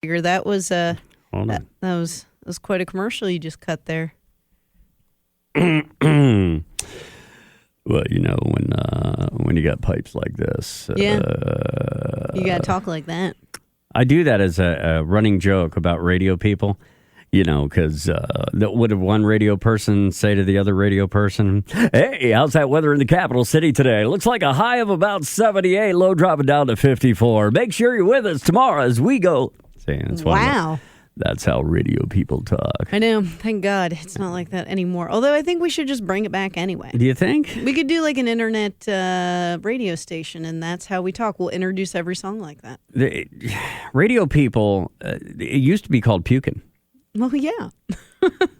Creeger. That was that Hold on. was quite a commercial you just cut there. Well, you know, when you got pipes like this. Yeah. You got to talk like that. I do that as a running joke about radio people, you know, because would have one radio person say to the other radio person, hey, how's that weather in the capital city today? Looks like a high of about 78, low dropping down to 54. Make sure you're with us tomorrow as we go. See, that's Wow. That's how radio people talk. I know. Thank God it's not like that anymore. Although I think we should just bring it back anyway. Do you think? We could do like an internet radio station, and that's how we talk. We'll introduce every song like that. Radio people, it used to be called puking. Well, yeah.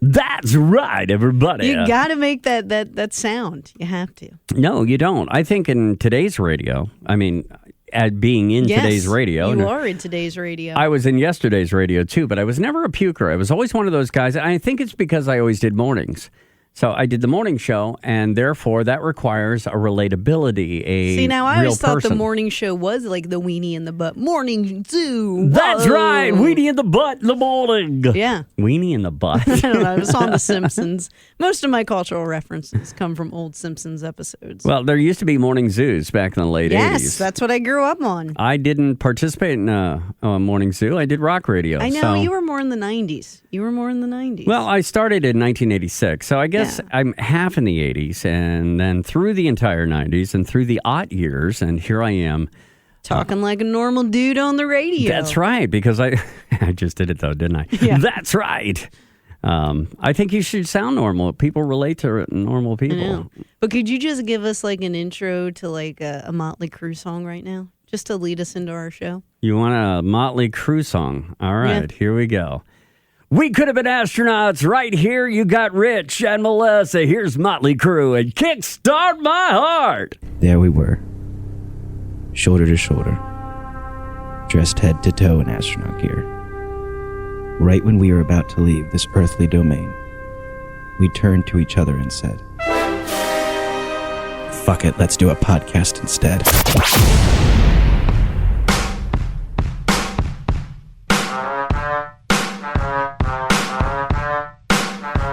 That's right, everybody. You got to make that sound. You have to. No, you don't. I think in today's radio, I mean, at being in today's radio. You are in today's radio. I was in yesterday's radio, too, but I was never a puker. I was always one of those guys. I think it's because I always did mornings. So I did the morning show, and therefore that requires a relatability, See, now I always thought person. the morning show was like the weenie in the butt. Morning zoo. That's Whoa. right. Weenie in the butt in the morning. Yeah. Weenie in the butt. I don't know. It was on The Simpsons. Most of my cultural references come from old Simpsons episodes. Well, there used to be morning zoos back in the late 80s. Yes, that's what I grew up on. I didn't participate in a morning zoo. I did rock radio. I know. So. You were more in the 90s. Well, I started in 1986, so I guess I'm half in the 80s, and then through the entire 90s, and through the aught years, and here I am. Talking like a normal dude on the radio. That's right, because I just did it, though, didn't I? Yeah. That's right. I think you should sound normal. People relate to normal people. I know. But could you just give us like an intro to like a Motley Crue song right now? Just to lead us into our show? You want a Motley Crue song? All right, Here we go. We could have been astronauts right here. You got Rich and Melissa. Here's Motley Crue and Kickstart My Heart. There we were, shoulder to shoulder, dressed head to toe in astronaut gear. Right when we were about to leave this earthly domain, we turned to each other and said, fuck it, let's do a podcast instead.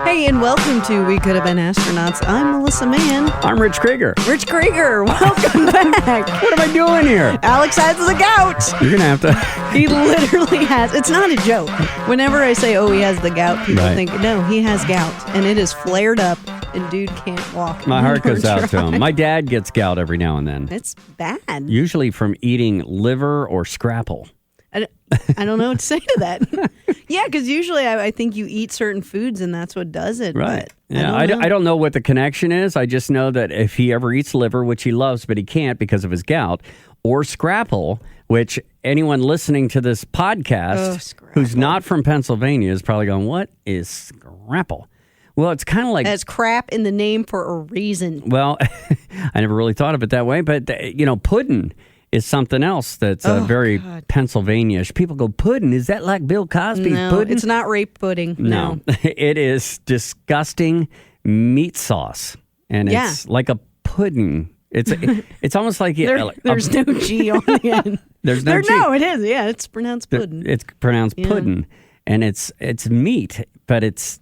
Hey, and welcome to We Could Have Been Astronauts. I'm Melissa Mann. I'm Rich Creeger. Rich Creeger, welcome back. What am I doing here? Alex has the gout. You're going to have to... He literally has. It's not a joke. Whenever I say, oh, he has the gout, people Right. think, no, he has gout. And it is flared up, and dude can't walk. My heart nor goes out to him. drive. My dad gets gout every now and then. It's bad. Usually from eating liver or scrapple. I don't know what to say to that. Yeah, because usually I think you eat certain foods and that's what does it. Right. But Yeah, I don't know what the connection is. I just know that if he ever eats liver, which he loves, but he can't because of his gout, or scrapple, which anyone listening to this podcast who's not from Pennsylvania is probably going, what is scrapple? Well, it's kind of like... That's crap in the name for a reason. Well, I never really thought of it that way, but, pudding is something else that's very Pennsylvania-ish. People go, pudding? Is that like Bill Cosby's pudding? It's not rape pudding. No. It is disgusting meat sauce, and it's like a pudding. It's almost like... There's no G on the end. There's no G. No, it is. Yeah, it's pronounced pudding. It's pronounced pudding, and it's meat, but it's...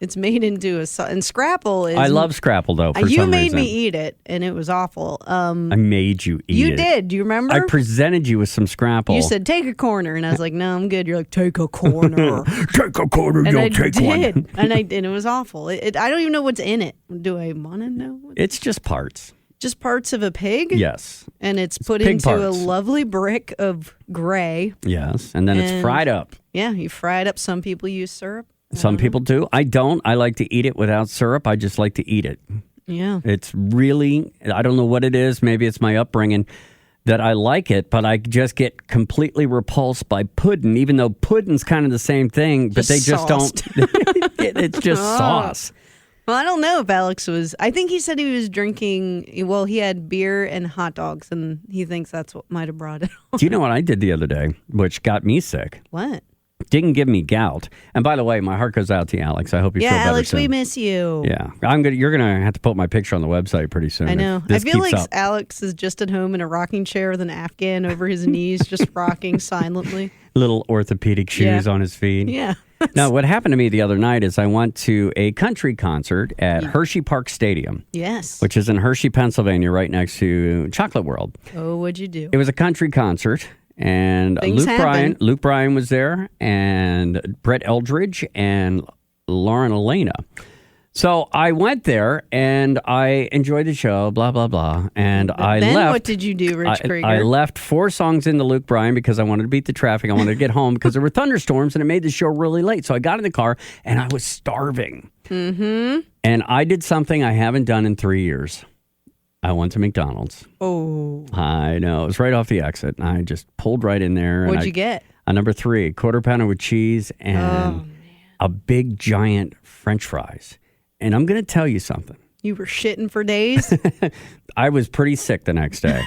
It's made into and scrapple is... I love scrapple, though, for some reason. You made me eat it, and it was awful. I made you eat it. You did. Do you remember? I presented you with some scrapple. You said, take a corner, and I was like, no, I'm good. You're like, take a corner. Take a corner, and you'll I take did. one. And I did. It was awful. I don't even know what's in it. Do I want to know? It's just parts. Just parts of a pig? Yes. And it's put pig into a parts. lovely brick of gray. Yes, and then it's fried up. Yeah, you fry it up. Some people use syrup. Some people do. I don't. I like to eat it without syrup. I just like to eat it. Yeah. It's really, I don't know what it is. Maybe it's my upbringing that I like it, but I just get completely repulsed by pudding, even though pudding's kind of the same thing, but they just don't. It's just sauce. Well, I don't know if Alex was, I think he said he was drinking, well, he had beer and hot dogs, and he thinks that's what might have brought it on. Do you know what I did the other day, which got me sick? What? Didn't give me gout. And by the way, my heart goes out to you, Alex. I hope you feel better Alex, soon. we miss you. Yeah, you're gonna have to put my picture on the website pretty soon. I know. if this I feel keeps like up. Alex is just at home in a rocking chair with an Afghan over his knees, just rocking silently. Little orthopedic shoes on his feet. Yeah. Now, what happened to me the other night is I went to a country concert at Hershey Park Stadium. Yes. Which is in Hershey, Pennsylvania, right next to Chocolate World. Oh, what'd you do? It was a country concert, and Things happen. Luke Bryan was there, and Brett Eldridge, and Lauren Elena. So I went there, and I enjoyed the show, blah, blah, blah, and I then left. what did you do, Rich Creeger? I left 4 songs into Luke Bryan because I wanted to beat the traffic. I wanted to get home because there were thunderstorms, and it made the show really late. So I got in the car, and I was starving. Mm-hmm. And I did something I haven't done in 3 years. I went to McDonald's. Oh. I know. It was right off the exit. And I just pulled right in there. What'd you get? A number 3, quarter pounder with cheese and a big giant French fries. And I'm going to tell you something. You were shitting for days? I was pretty sick the next day.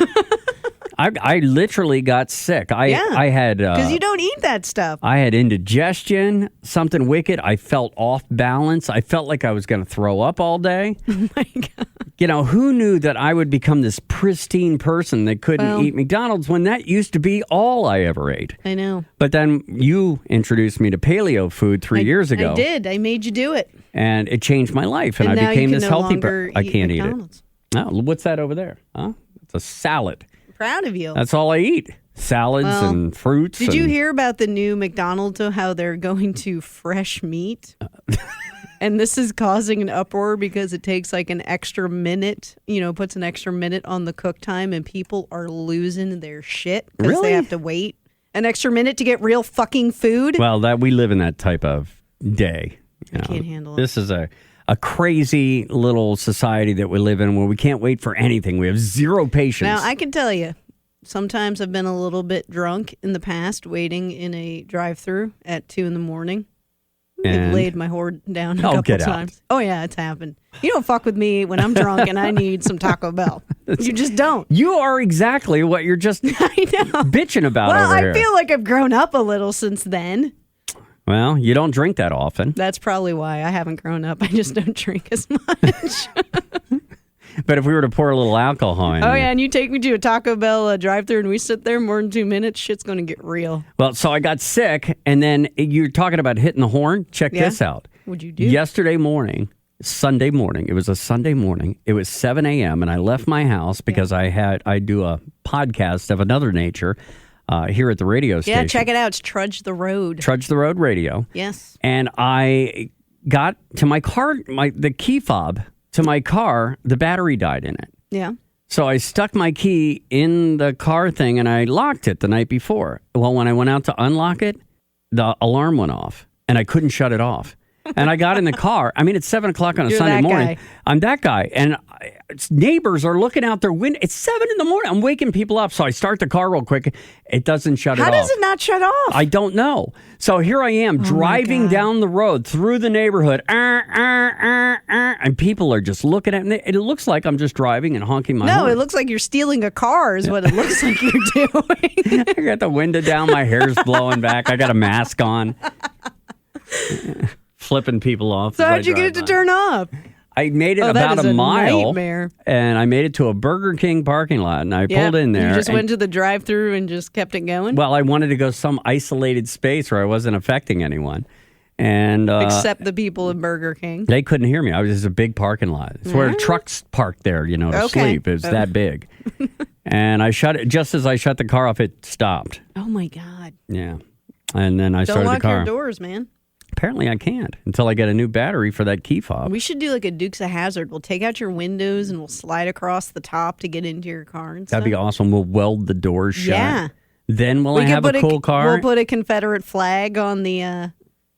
I literally got sick. I had Because you don't eat that stuff. I had indigestion, something wicked. I felt off balance. I felt like I was going to throw up all day. Oh my God. You know, who knew that I would become this pristine person that couldn't eat McDonald's when that used to be all I ever ate? I know. But then you introduced me to paleo food 3 years ago. I did. I made you do it. And it changed my life. And I now became you can this no healthy longer I can't eat it. McDonald's. Oh, what's that over there? Huh? It's a salad. Proud of you. That's all I eat. Salads and fruits. Did you and- hear about the new McDonald's, how they're going to fresh meat? And this is causing an uproar because it takes like an extra minute, puts an extra minute on the cook time, and people are losing their shit because Really? they have to wait an extra minute to get real fucking food. Well, we live in that type of day. You know. Can't handle it. This is a crazy little society that we live in where we can't wait for anything. We have zero patience. Now, I can tell you, sometimes I've been a little bit drunk in the past waiting in a drive-thru at 2 a.m. I've And- laid my hoard down a Oh, couple get out. times. Oh, yeah, it's happened. You don't fuck with me when I'm drunk and I need some Taco Bell. You just don't. You are exactly what you're just I know. bitching about Well, over I here. feel like I've grown up a little since then. Well, you don't drink that often. That's probably why I haven't grown up. I just don't drink as much. But if we were to pour a little alcohol in. Oh, yeah, and you take me to a Taco Bell drive-thru and we sit there more than 2 minutes, shit's going to get real. Well, so I got sick, and then you're talking about hitting the horn. Check this out. What'd you do? Yesterday morning, Sunday morning, it was a Sunday morning. It was 7 a.m., and I left my house because I do a podcast of another nature here at the radio station. Yeah, check it out. It's Trudge the Road. Trudge the Road Radio. Yes. And I got to my car, the key fob to my car, the battery died in it. Yeah. So I stuck my key in the car thing and I locked it the night before. Well, when I went out to unlock it, the alarm went off and I couldn't shut it off. And I got in the car. I mean, it's 7 o'clock on a You're Sunday that morning. guy. I'm that guy. And neighbors are looking out their window. It's 7 in the morning. I'm waking people up. So I start the car real quick. It doesn't shut it off. How does it not shut off? I don't know. So here I am driving God. down the road through the neighborhood, and people are just looking at me. It looks like I'm just driving and honking my No, horn. it looks like you're stealing a car is what it looks like you're doing. I got the window down, my hair's blowing back. I got a mask on, flipping people off. So as I how'd you get it drive to by. turn off? I made it Oh, that about is a a mile, nightmare. and I made it to a Burger King parking lot, and I pulled in there. You just and- went to the drive-thru and just kept it going? well, I wanted to go some isolated space where I wasn't affecting anyone, and Except the people in Burger King. they couldn't hear me. I was just a big parking lot. It's where trucks parked there, to Okay. sleep. It was that big. And I shut it. Just as I shut the car off, it stopped. Oh, my God. Yeah. And then I Don't started the lock car. your doors, man. Apparently, I can't until I get a new battery for that key fob. We should do like a Dukes of Hazzard. We'll take out your windows and we'll slide across the top to get into your car and stuff. That'd be awesome. We'll weld the doors shut. Yeah. Then will I could have a put cool car? We'll put a Confederate flag on the,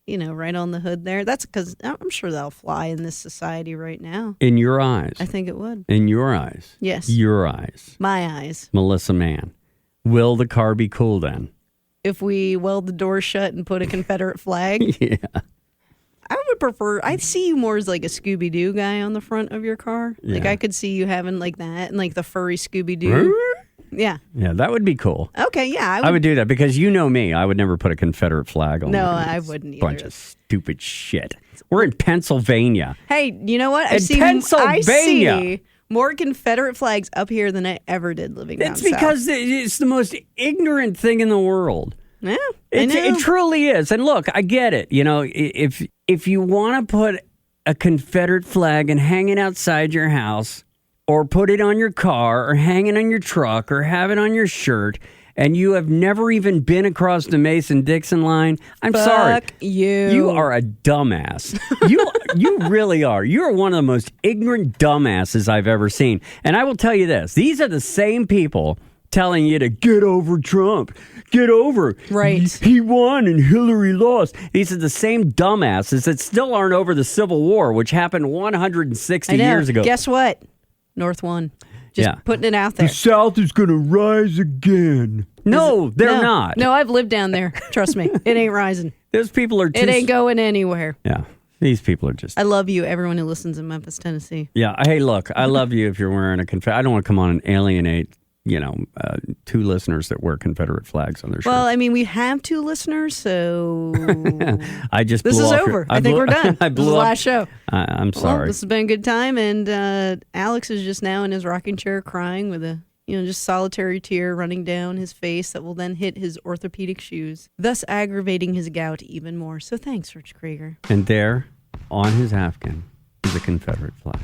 right on the hood there. That's because I'm sure that'll fly in this society right now. In your eyes. I think it would. In your eyes. Yes. Your eyes. My eyes. Melissa Mann. Will the car be cool then? If we weld the door shut and put a Confederate flag, Yeah. I would prefer. I see you more as like a Scooby Doo guy on the front of your car. Like Yeah. I could see you having like that and like the furry Scooby Doo. Yeah. Yeah, that would be cool. Okay, yeah. I would do that because you know me. I would never put a Confederate flag on. No, my I wouldn't either. Bunch of stupid shit. We're in Pennsylvania. Hey, you know what? I Pennsylvania. see more Confederate flags up here than I ever did living down It's south. because it's the most ignorant thing in the world. Yeah, It truly is. And look, I get it. You know, if you want to put a Confederate flag and hang it outside your house, or put it on your car, or hang it on your truck, or have it on your shirt, and you have never even been across the Mason-Dixon line, I'm sorry. Fuck you. You are a dumbass. You really are. You are one of the most ignorant dumbasses I've ever seen. And I will tell you this. These are the same people telling you to get over Trump. Get over. Right. He won and Hillary lost. These are the same dumbasses that still aren't over the Civil War, which happened 160 years ago. Guess what? North won. Just putting it out there. The South is going to rise again. No, they're not. No, I've lived down there. Trust me. It ain't rising. Those people are too... It ain't going anywhere. Yeah. These people are just... I love you, everyone who listens in Memphis, Tennessee. Yeah. Hey, look, I love you if you're wearing a Confederate... I don't want to come on and alienate, two listeners that wear Confederate flags on their shirts. Well, I mean, we have 2 listeners, so... I just This blew is off over. I think we're done. I This blew is the up. last show. I'm sorry. Well, this has been a good time, and Alex is just now in his rocking chair crying with a, just solitary tear running down his face that will then hit his orthopedic shoes, thus aggravating his gout even more. So thanks, Rich Creeger. And there, on his Afghan, is a Confederate flag.